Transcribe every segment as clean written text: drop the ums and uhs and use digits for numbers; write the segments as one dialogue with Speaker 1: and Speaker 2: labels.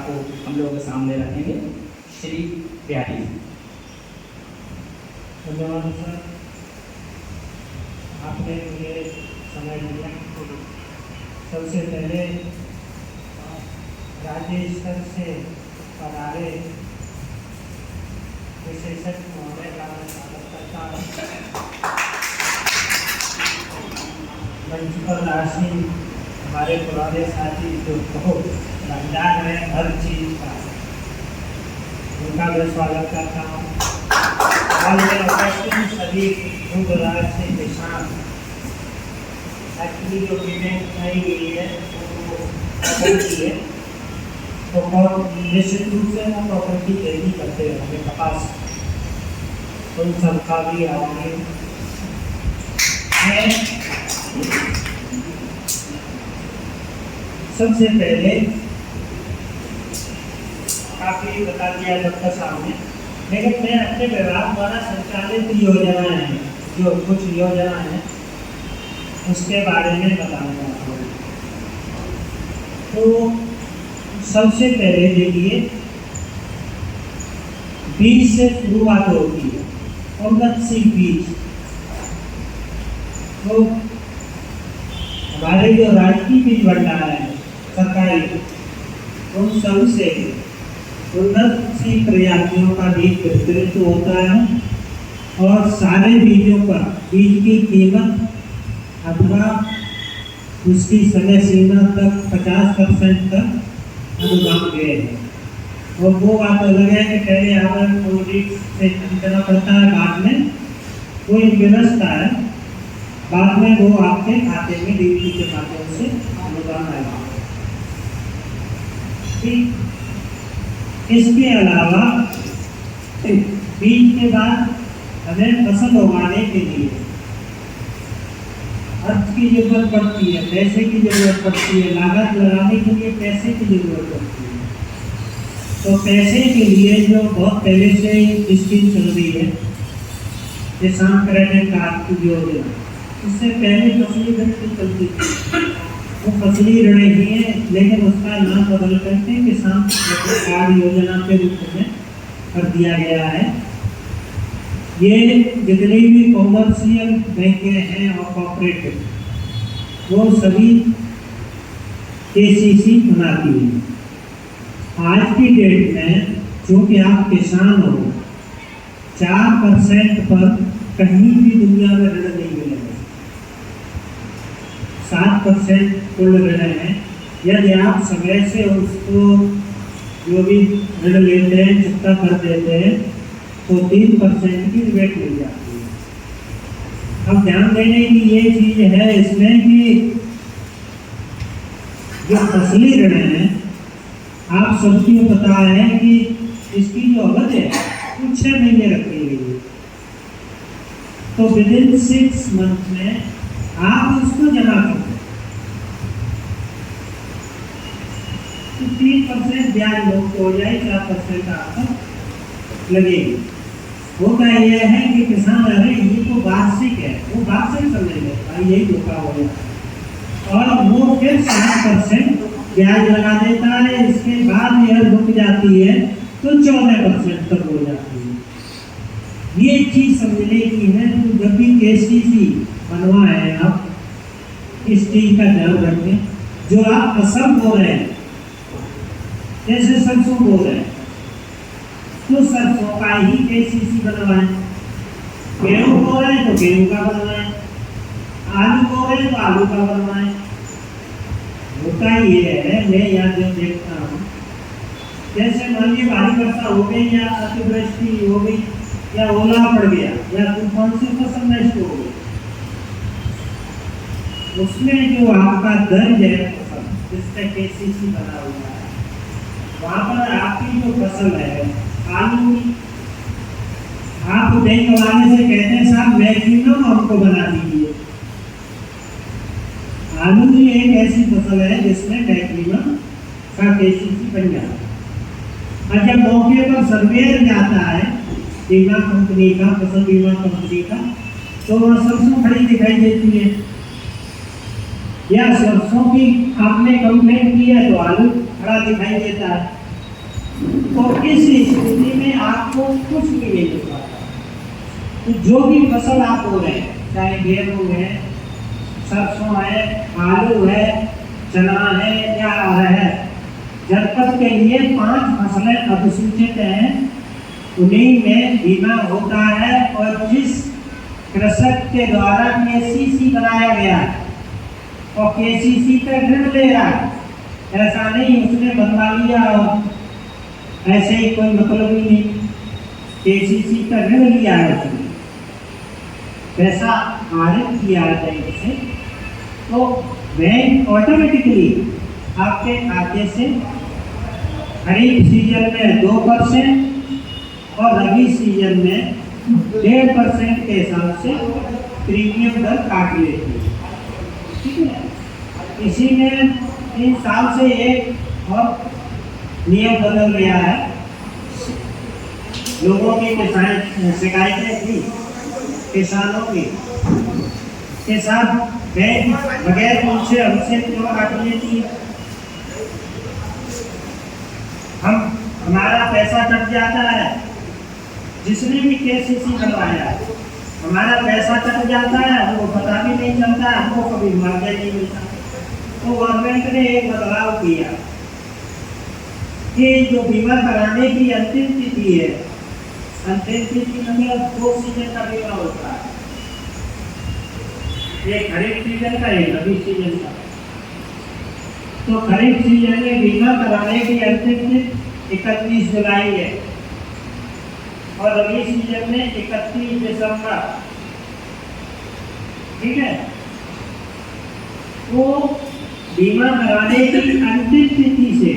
Speaker 1: को हम लोगों के सामने रखेंगे श्री बिहारी।
Speaker 2: धन्यवाद सर, आपने मुझे समय दिया। सबसे पहले राज्य स्तर से पधारे विशेषज्ञ महोदय का मैं स्वागत करता हूँ। मंच पर राशि हमारे पुराने साथी जो बहुत रमजान है हर चीज का, उनका मैं स्वागत करता हूँ। और सभी युग राज से किसान एक्चुअली जो पेमेंट नहीं हुई है वो प्रॉपर्टी है, तो बहुत निश्चित रूप से वो प्रॉपर्टी देनी करते हैं हमें कपास, उन सबका भी आवाज़ है। सबसे पहले काफ़ी बता दिया डॉक्टर साहब ने, लेकिन मैं अपने विभाग द्वारा संचालित योजनाएं हैं, जो कुछ योजनाएं हैं उसके बारे में बताऊंगा। तो सबसे पहले देखिए, बीज से शुरुआत होती है, उन्नतशील बीज। तो हमारे जो राजकीय बीज भंडार है सरकारी, उन सब से उन्नतशील प्रजातियों का बीज वितरित होता है और सारे बीजों पर बीज की कीमत अथवा उसकी समय सीमा तक 50% तक अनुदान गए हैं। और वो बात अलग है कि पहले हमें ऑडिट से खरीदना पड़ता है, बाद में वो एक व्यवस्था है, बाद में वो आपके खाते में डीबीटी के माध्यम से अनुदान आएगा। ठीक, इसके अलावा बीज के बाद हमें फसल उगाने के लिए अर्थ की जरूरत पड़ती है, पैसे की जरूरत पड़ती है, लागत लगाने के लिए पैसे की जरूरत पड़ती है। तो पैसे के लिए जो बहुत पहले से स्कीम चल रही है किसान क्रेडिट कार्ड की योजना, उससे पहले फसली ऋण की चलती थी, वो फसली ऋण ही है, लेकिन उसका नाम बदल करके किसान क्रेडिट कार्ड योजना के रूप में कर दिया गया है। ये जितनी भी कॉमर्शियल बैंकें हैं और कॉपरेटिव, वो सभी केसीसी बनाती हैं। आज की डेट में चूँकि आप किसान हो, 4% पर कहीं भी दुनिया में ऋण नहीं मिलेगा। 7% कुल ऋण है। यदि आप समय से उसको जो भी ऋण लेते हैं चुकता कर देते हैं तो 3% की रिबेट मिल जाती है। अब ध्यान देने की ये चीज़ है इसमें कि जो फसली ऋण है, आप सबको पता है कि इसकी जो अवधि है वो 6 महीने रखी गई है। तो विदिन 6 मंथ में आप उसको जमा करते हैं तो 3% ब्याज मुक्त हो जाए, 4% आपको लगेगी। होता यह है कि किसान अरे ये तो वार्षिक है, वो वार्षिक समझ लेता, यही धोखा हो जाता और वो फिर 7% ब्याज लगा देता है। इसके बाद यह रुक जाती है तो 14% तक हो जाती है। ये चीज समझने की है। तो जब भी केसीसी बनवाए आप इस चीज का ध्यान रखें। जो आप फसल बो रहे हैं, जैसे सरसों बो रहे हैं तो सरसों का ही केसीसी बनवाएं, गेहूँ बो रहे हैं तो गेहूँ का बनवाएं, आलू बो रहे हैं तो आलू का बनवाएं। होता ये है, मैं यहाँ जो देखता हूँ, जैसे मान लीजिए भारी वर्षा हो गई या अतिवृष्टि हो गई या ओला पड़ गया या तूफान से फसल नष्ट हो गई, उसमें जो आपका दर्ज है फसल जिसका केसीसी बना हुआ है, वहाँ पर आपकी जो फसल है आलू, आप बैंक वाले से कहते हैं साहब मैक्सिमम हमको बना दीजिए। आलू भी एक ऐसी फसल है जिसमें मैक्सिमम का केसीसी बन जाता है। और जब मौके पर सर्वेयर जाता है बीमा कंपनी का, फसल बीमा कंपनी का, तो वह सरसों खड़ी दिखाई देती है या सरसों की आपने कंप्लेंट की है तो आलू खड़ा दिखाई देता है। तो इस स्थिति में आपको कुछ भी नहीं मिल पाता। तो जो भी फसल आप बो रहे हैं, चाहे गेहूँ है, सरसों है, आलू है, चना है या अरहर, जनपद के लिए 5 फसलें अधिसूचित हैं, उन्हीं में बीमा होता है। और जिस कृषक के द्वारा केसीसी बनाया गया और केसीसी पे ऋण ले रहा, ऐसा नहीं उसने बनवा लिया और ऐसे ही कोई मतलब ही नहीं, केसीसी का ऋण लिया है उसने, पैसा आरित किया है से, तो बैंक ऑटोमेटिकली आपके खाते से खरीफ सीजन में 2% और रबी सीजन में 1.5% के हिसाब से प्रीमियम दर काट लेती है। ठीक है, इसी में 3 साल से एक और नियम बदल गया है। लोगों की शिकायतें थी किसानों की के साथ बैंक बगैर उनसे हमसे क्यों काट लेती है, हमारा पैसा कट जाता है, जिसने भी केसीसी बनवाया हमारा पैसा कट जाता है, हमको पता भी नहीं चलता, हमको कभी मुआवजा नहीं मिलता। तो गवर्नमेंट ने एक बदलाव किया कि जो बीमा कराने की अंतिम तिथि है, अंतिम तिथि मतलब 2 सीजन का बीमा होता है, एक खरीफ सीजन का, एक रबी सीजन का। तो खरीफ सीजन में बीमा कराने की अंतिम तिथि 31 जुलाई है और रबी सीजन में 31 दिसंबर। ठीक है, तो बीमा कराने की अंतिम तिथि से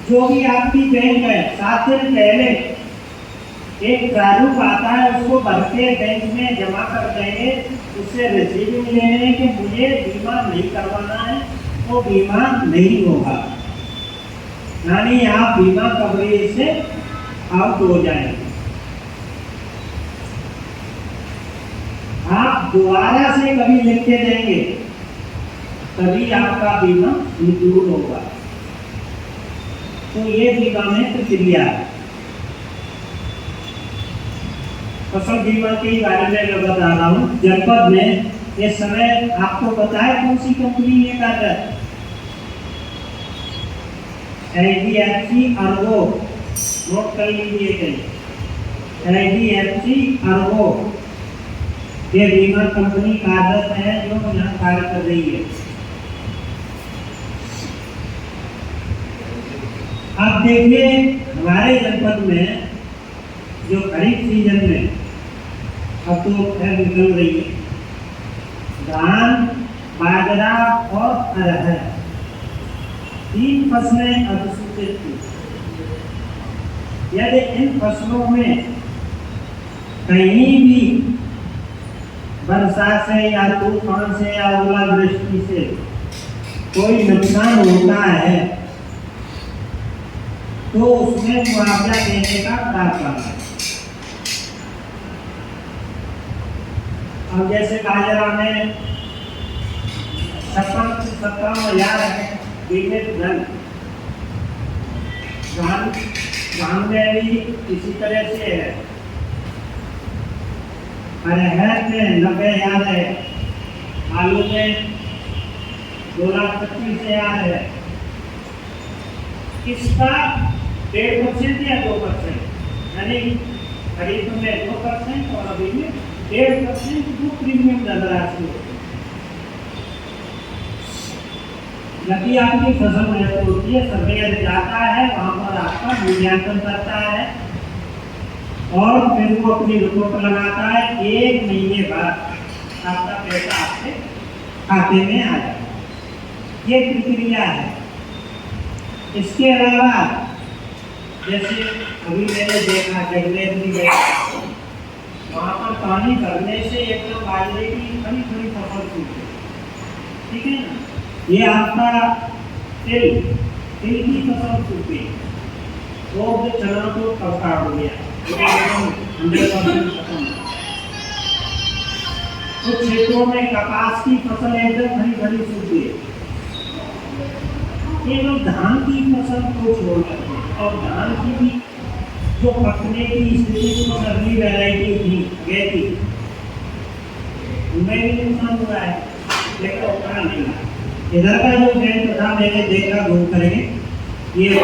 Speaker 2: जो भी आपकी बैंक है 7 दिन पहले एक प्रारूप आता है, उसको भर के बैंक में जमा कर देंगे, उससे रिसीविंग ले लें कि मुझे बीमा नहीं करवाना है, तो बीमा नहीं होगा, यानी आप बीमा कवरेज से आउट हो जाएंगे। आप दोबारा से कभी लिख के देंगे तभी आपका बीमा इंक्लूड होगा। तो ये बीमा में प्रक्रिया है। फसल बीमा के बारे में मैं बता रहा हूँ। जनपद में इस समय आपको पता है कौन सी कंपनी ये कर रहा है? HDFC अर्गो, नोट कर लीजिए कहीं, HDFC अर्गो ये बीमा कंपनी कार्यरत है जो यहाँ कार्य कर रही है। अब देखिए हमारे जनपद में जो खरीफ सीजन में अब तो खैर निकल रही है, धान, बाजरा और अरहर 3 फसलें अधिसूचित थी। यदि इन फसलों में कहीं भी वर्षा से या तूफान से या ओलावृष्टि से कोई नुकसान होता है तो उसमें मुआवजा देने का प्रावधान है। अब जैसे बाजरा में 57,000 है बीमित धन, धान में भी इसी तरह से है, अरहर में 90,000 है, आलू में 2,25,000 है। इसका 1.5% या 2%, यानी खरीफ में 2% और अभी में 1.5% जो प्रीमियम धनराशि होती है। यदि आपकी फसल नष्ट होती है, सर्वेयर जाता है, वहाँ पर आपका मूल्यांकन करता है और फिर वो अपनी रिपोर्ट लगाता है। 1 महीने बाद आपका पैसा आपके खाते में आ जाता है। ये प्रक्रिया है। इसके अलावा जैसे अभी मैंने देखा जगलेर में गया, वहाँ पर पानी भरने से एकदम बाजरे की बड़ी बड़ी फसल सूखी। ठीक है ना, ये आपका तिल की फसल सूखी, वो चना तो कपड़ा हो गया, 100% खत्म। कुछ क्षेत्रों में कपास की फसल एकदम बड़ी बड़ी सूखी है। ये लोग धान की फसल को छोड़ करते हैं, और धान की भी जो पकने की स्थिति कुछ अगली वैरायटी थी गई थी, उनमें भी नुकसान हुआ है, लेकिन उतना नहीं। इधर का जो ट्रेंड था मैंने देखा घूम करके, ये